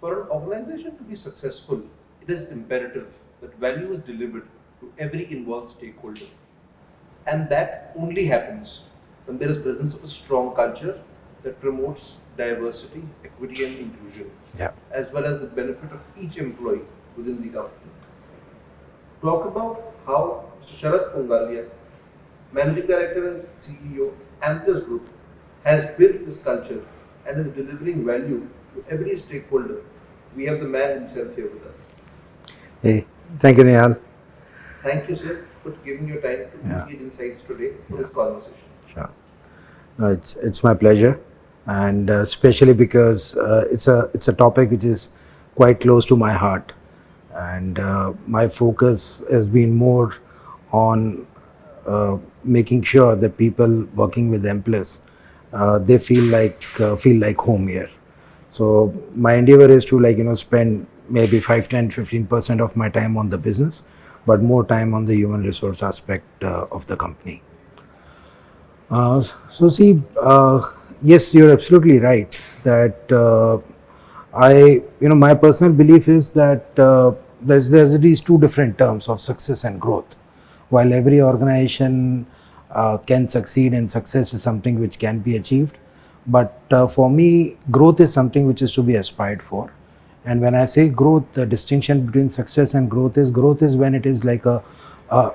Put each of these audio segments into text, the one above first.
For an organization to be successful, it is imperative that value is delivered to every involved stakeholder. And that only happens when there is presence of a strong culture that promotes diversity, equity and inclusion, Yeah. as well as the benefit of each employee within the company. Talk about how Mr. Sharad Pungalia, Managing Director and CEO, Amplus Group, has built this culture and is delivering value to every stakeholder. We have the man himself here with us. Hey, thank you, Nihal. Thank you, sir, for giving your time to Yeah, immediate insights today for yeah, this conversation. sure. It's my pleasure, and especially because it's a topic which is quite close to my heart, and my focus has been more on making sure that people working with Amplus they feel like home here. So my endeavor is to spend maybe 5, 10, 15% of my time on the business, but more time on the human resource aspect of the company. So see, yes, you're absolutely right that my personal belief is that there's these two different terms of success and growth. While every organization can succeed and success is something which can be achieved, but for me, growth is something which is to be aspired for. And when I say growth, the distinction between success and growth is when it is like a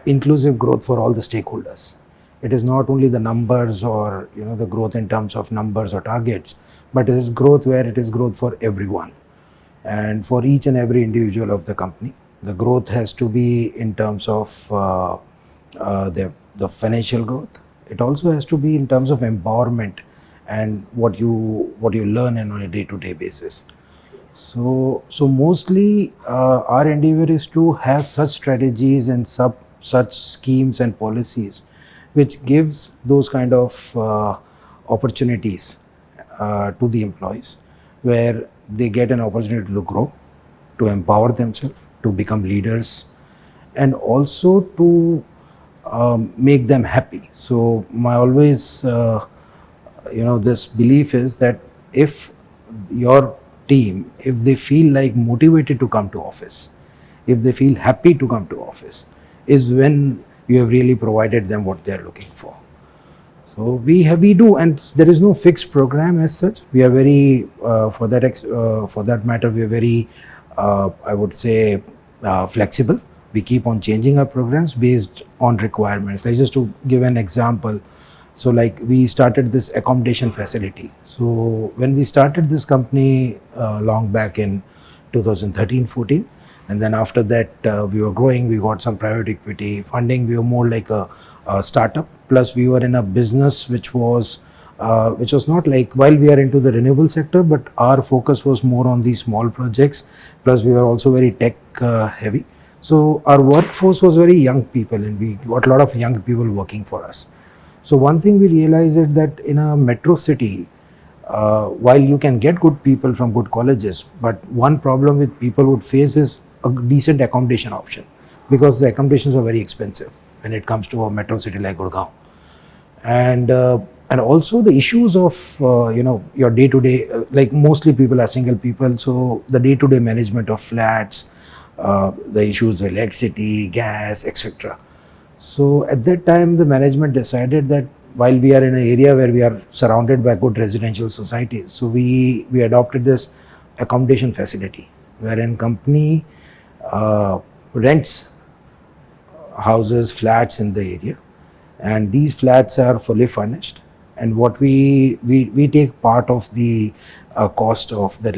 inclusive growth for all the stakeholders. It is not only the numbers or the growth in terms of numbers or targets, but it is growth where it is growth for everyone and for each and every individual of the company. The growth has to be in terms of the financial growth. It also has to be in terms of empowerment and what you learn on a day-to-day basis. So mostly our endeavor is to have such strategies and such schemes and policies which gives those kind of opportunities to the employees, where they get an opportunity to grow, to empower themselves, to become leaders, and also to make them happy. So my always this belief is that if your team, if they feel like motivated to come to office, if they feel happy to come to office, is when you have really provided them what they are looking for. So we do, and there is no fixed program as such. We are very for that matter, we are very I would say flexible. We keep on changing our programs based on requirements. Like, just to give an example, so like we started this accommodation facility. So when we started this company long back in 2013-14, and then after that we were growing, we got some private equity funding. We were more like a startup, plus we were in a business which was not like, while we are into the renewable sector, but our focus was more on these small projects, plus we were also very tech heavy. So our workforce was very young people, and we got a lot of young people working for us. So one thing we realized is that in a metro city, while you can get good people from good colleges, but one problem with people would face is a decent accommodation option, because the accommodations are very expensive when it comes to a metro city like Gurgaon. And also the issues of your day to day, like mostly people are single people, so the day to day management of flats, the issues of electricity, gas, etc. So at that time, the management decided that while we are in an area where we are surrounded by good residential societies, so we adopted this accommodation facility, wherein company rents houses, flats in the area, and these flats are fully furnished. And what we take part of the cost of the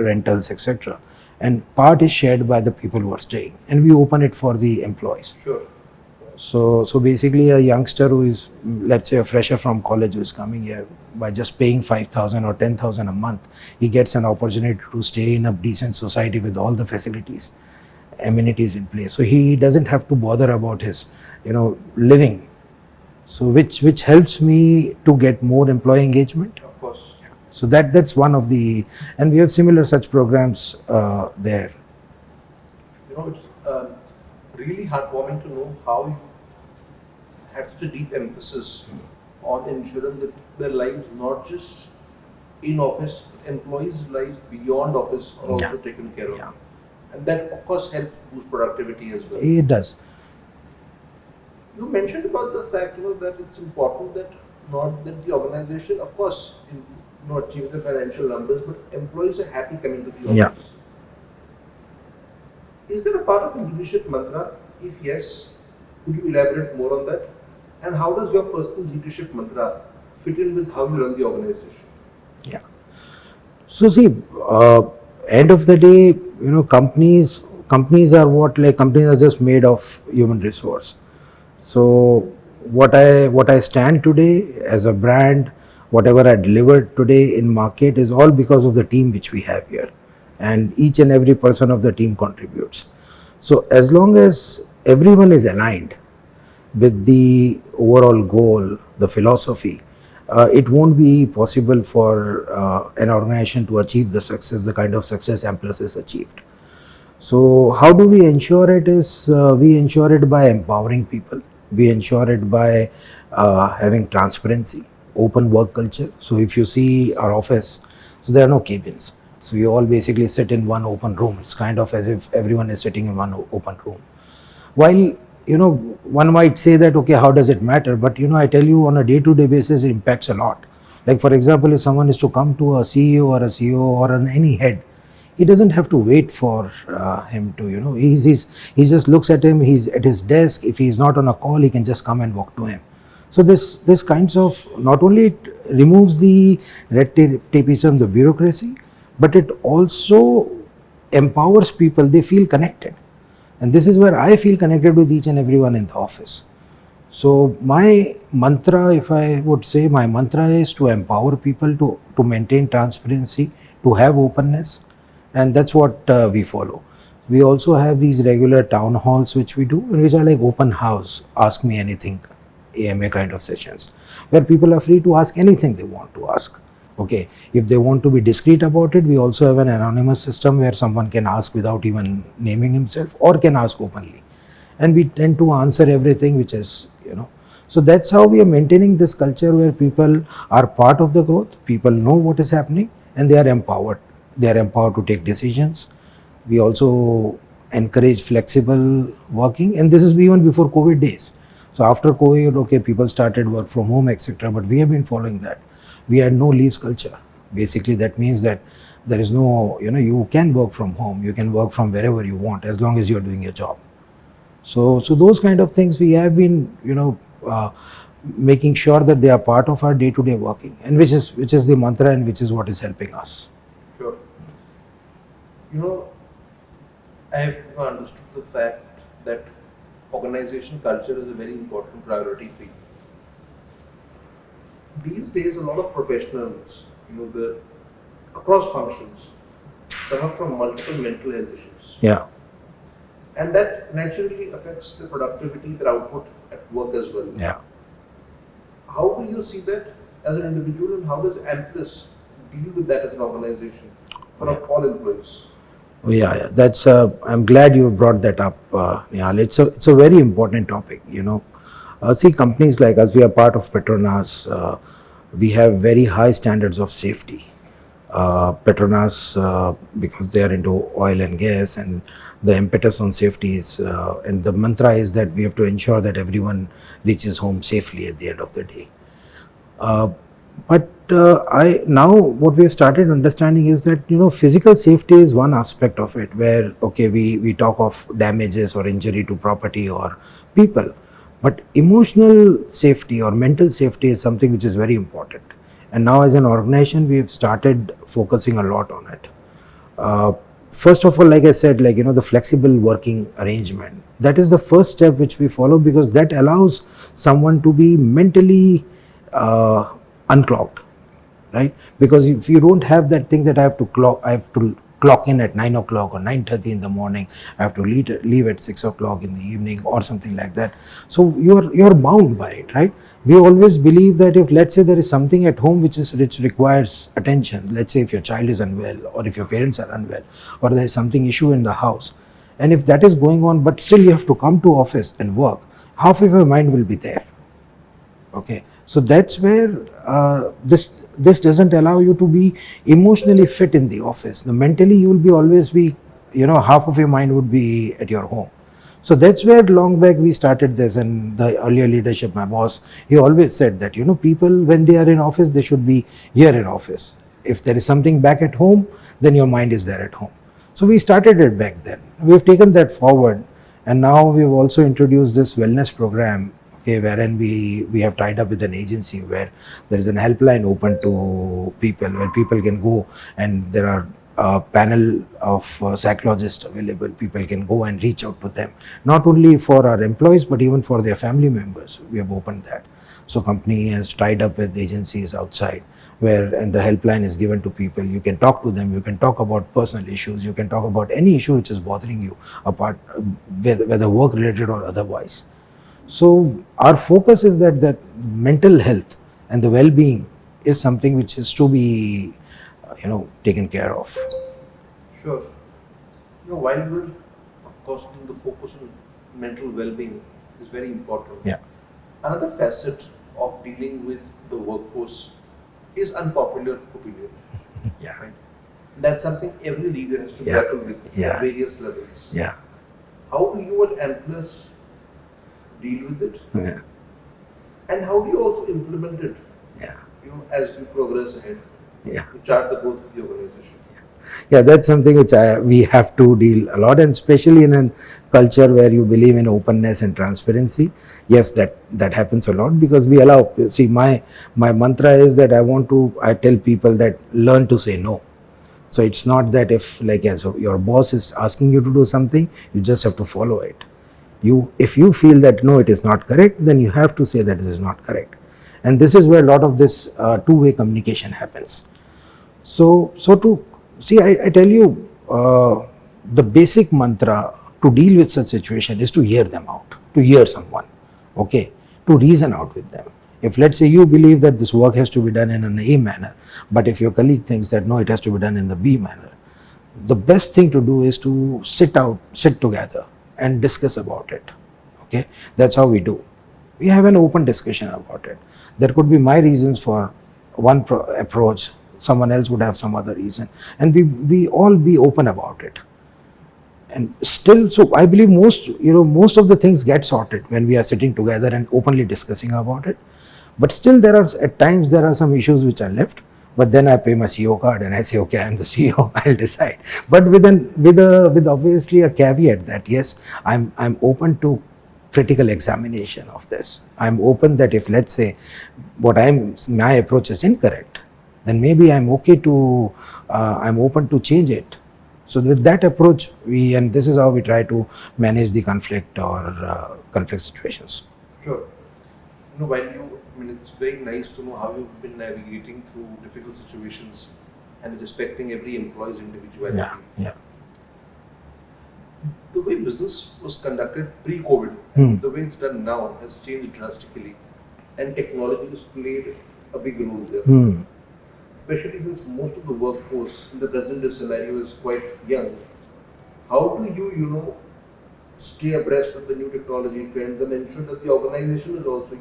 rentals, etc., and part is shared by the people who are staying, and we open it for the employees. Sure. So basically, a youngster who is, let's say, a fresher from college who is coming here, by just paying 5,000 or 10,000 a month, he gets an opportunity to stay in a decent society with all the facilities, amenities in place. So he doesn't have to bother about his, living. So which helps me to get more employee engagement. Of course. So that's one of the, and we have similar such programs there. It's really heartwarming to know how you've had such a deep emphasis on ensuring that their lives not just in office, employees' lives beyond office are Yeah. also taken care of. Yeah. And that, of course, helps boost productivity as well. It does. You mentioned about the fact, that it's important that not that the organization, of course, achieve the financial numbers, but employees are happy coming to the Yeah. office. Is there a part of a leadership mantra? If yes, could you elaborate more on that? And how does your personal leadership mantra fit in with how you run the organization? Yeah. So see, end of the day, companies are what, like, companies are just made of human resource. So what I stand today as a brand, whatever I delivered today in market is all because of the team which we have here, and each and every person of the team contributes. So as long as everyone is aligned with the overall goal, the philosophy, it won't be possible for an organization to achieve the kind of success Amplus has achieved. So how do we ensure it is, we ensure it by empowering people. We ensure it by having transparency, open work culture. So if you see our office, so there are no cabins. So we all basically sit in one open room. It's kind of as if everyone is sitting in one open room. While, one might say that, okay, how does it matter? But I tell you, on a day-to-day basis, it impacts a lot. Like, for example, if someone is to come to a CEO or a CEO or any head, he doesn't have to wait for him to, he just looks at him, he's at his desk. If he's not on a call, he can just come and walk to him. So this kinds of, not only it removes the red tapeism, the bureaucracy, but it also empowers people. They feel connected, and this is where I feel connected with each and everyone in the office. So my mantra, if I would say, my mantra is to empower people to maintain transparency, to have openness, and that's what we follow. We also have these regular town halls which we do, which are like open house, ask me anything, AMA kind of sessions, where people are free to ask anything they want to ask. Okay, if they want to be discreet about it, we also have an anonymous system where someone can ask without even naming himself, or can ask openly, and we tend to answer everything which is, so that's how we are maintaining this culture where people are part of the growth, people know what is happening, and they are empowered to take decisions. We also encourage flexible working, and this is even before COVID days. So after COVID, okay, people started work from home, etc., but we have been following that. We had no leaves culture. Basically that means that there is no, you can work from home, you can work from wherever you want, as long as you are doing your job. So those kind of things we have been, making sure that they are part of our day-to-day working, and which is the mantra, and which is what is helping us. Sure. You know, I have understood the fact that organization culture is a very important priority for you. These days, a lot of professionals, the across functions, suffer from multiple mental health issues, Yeah. and that naturally affects the productivity, their output at work as well. Yeah. How do you see that as an individual, and how does Amplus deal with that as an organization for all employees? Oh, yeah. That's. I'm glad you brought that up, Nihal. It's a very important topic. See, companies like us, we are part of Petronas. We have very high standards of safety. Petronas, because they are into oil and gas, and the impetus on safety is, and the mantra is that we have to ensure that everyone reaches home safely at the end of the day. Uh, but I now what we have started understanding is that, physical safety is one aspect of it, where, okay, we talk of damages or injury to property or people, but emotional safety or mental safety is something which is very important. And now as an organization we have started focusing a lot on it. Uh, First of all, like I said, like, the flexible working arrangement, that is the first step which we follow, because that allows someone to be mentally unclogged, right? Because if you don't have that thing that I have to clock in at 9 o'clock or 9:30 in the morning, I have to leave at 6 o'clock in the evening or something like that. So you're bound by it, right? We always believe that if, let's say, there is something at home which requires attention, let's say if your child is unwell, or if your parents are unwell, or there is something issue in the house, and if that is going on, but still you have to come to office and work, half of your mind will be there. Okay, So that's where this doesn't allow you to be emotionally fit in the office. The mentally you will be always be, half of your mind would be at your home. So that's where long back we started this, and the earlier leadership, my boss, he always said that, people when they are in office, they should be here in office. If there is something back at home, then your mind is there at home. So we started it back then. We've taken that forward, and now we've also introduced this wellness program, okay, wherein we have tied up with an agency where there is an helpline open to people, where people can go, and there are a panel of psychologists available. People can go and reach out to them, not only for our employees but even for their family members. We have opened that. So company has tied up with agencies outside, where and the helpline is given to people. You can talk to them, you can talk about personal issues, you can talk about any issue which is bothering you, apart whether work related or otherwise. So our focus is that mental health and the well-being is something which is to be taken care of. Sure. While we're, of course, the focus on mental well-being is very important. Yeah. Another facet of dealing with the workforce is unpopular opinion. Yeah. Right? That's something every leader has to Yeah. battle with Yeah. at various levels. Yeah. How do you at Amplus deal with it? Yeah. And how do you also implement it, Yeah. as you progress ahead Yeah. to chart the growth for the organization? Yeah, that's something which we have to deal a lot, and especially in a culture where you believe in openness and transparency. Yes, that happens a lot, because we allow. See, my mantra is that I tell people that learn to say no. So it's not that if your boss is asking you to do something, you just have to follow it. If you feel that no, it is not correct, then you have to say that it is not correct, and this is where a lot of this two-way communication happens. So to see, I tell you, the basic mantra to deal with such situation is to hear them out, to hear someone, okay, to reason out with them. If let's say you believe that this work has to be done in an A manner, but if your colleague thinks that no, it has to be done in the B manner, the best thing to do is to sit together and discuss about it. Okay, that's how we do. We have an open discussion about it. There could be my reasons for one approach, someone else would have some other reason, and we all be open about it. And still, so I believe most of the things get sorted when we are sitting together and openly discussing about it. But still, at times there are some issues which are left. But then I pay my CEO card and I say, okay, I'm the CEO, I'll decide. But with obviously a caveat that yes, I'm open to critical examination of this. I'm open that if let's say my approach is incorrect, then maybe I'm open to change it. So with that approach, and this is how we try to manage the conflict or conflict situations. Sure. It's very nice to know how you've been navigating through difficult situations and respecting every employee's individuality. Yeah. The way business was conducted pre-COVID and the way it's done now has changed drastically, and technology has played a big role there. Especially since most of the workforce in the present scenario is quite young. How do you, stay abreast with the new technology trends and ensure that the organization is also,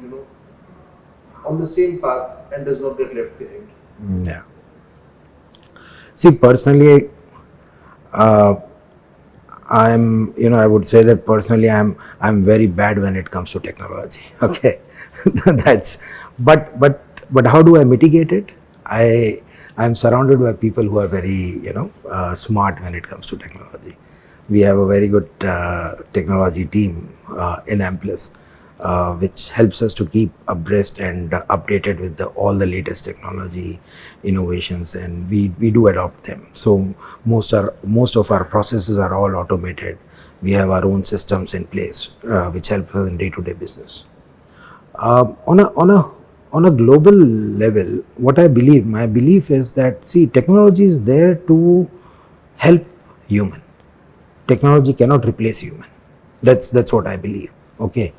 on the same path and does not get left behind? Yeah. See, personally, I would say that personally, I'm very bad when it comes to technology. Okay, but how do I mitigate it? I'm surrounded by people who are very smart when it comes to technology. We have a very good technology team in Amplus, which helps us to keep abreast and updated with all the latest technology innovations, and we do adopt them. So most of our processes are all automated. We have our own systems in place, which help us in day-to-day business. On a global level, my belief is that, see, technology is there to help human. Technology cannot replace human. That's what I believe. Okay,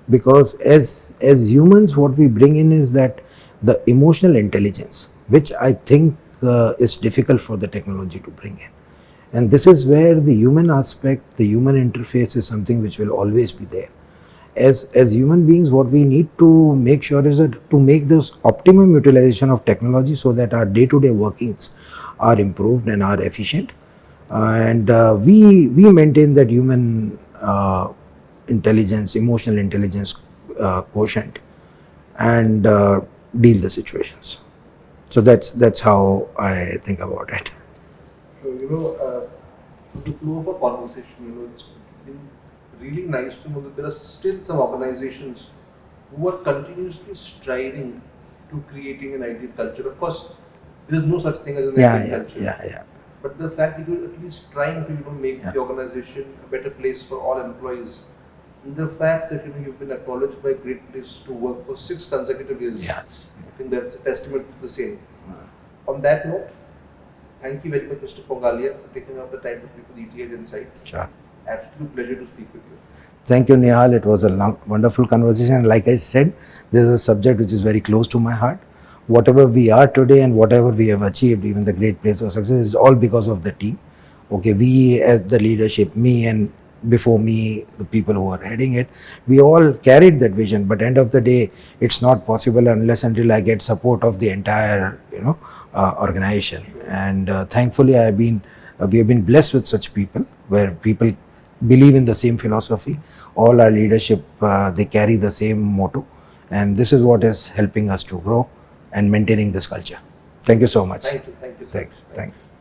because as humans, what we bring in is that the emotional intelligence, which I think is difficult for the technology to bring in, and this is where the human aspect, the human interface, is something which will always be there. as human beings, what we need to make sure is that to make this optimum utilization of technology so that our day-to-day workings are improved and are efficient, and we maintain that human intelligence, emotional intelligence quotient, and deal the situations. So that's how I think about it. So, with the flow of a conversation, it's been really nice to know that there are still some organizations who are continuously striving to creating an ideal culture. Of course, there is no such thing as an Yeah, ideal yeah, culture. yeah. But the fact that you're at least trying to make Yeah. the organization a better place for all employees, and the fact that you've been acknowledged by Great Place to Work for 6 consecutive years, Yes. I think that's a testament for the same. On that note, thank you very much, Mr. Pongalia, for taking out the time to speak with ETH Insights. Sure. Absolute pleasure to speak with you. Thank you, Nihal. It was a wonderful conversation. Like I said, this is a subject which is very close to my heart. Whatever we are today and whatever we have achieved, even the Great Place of Success, is all because of the team. Okay, we as the leadership, me and before me, the people who are heading it, we all carried that vision. But end of the day, it's not possible unless until I get support of the entire, organization. And thankfully, we have been blessed with such people where people believe in the same philosophy. All our leadership, they carry the same motto, and this is what is helping us to grow and maintaining this culture. Thank you so much. Thank you. Thank you, sir. Thanks. Thank you. Thanks.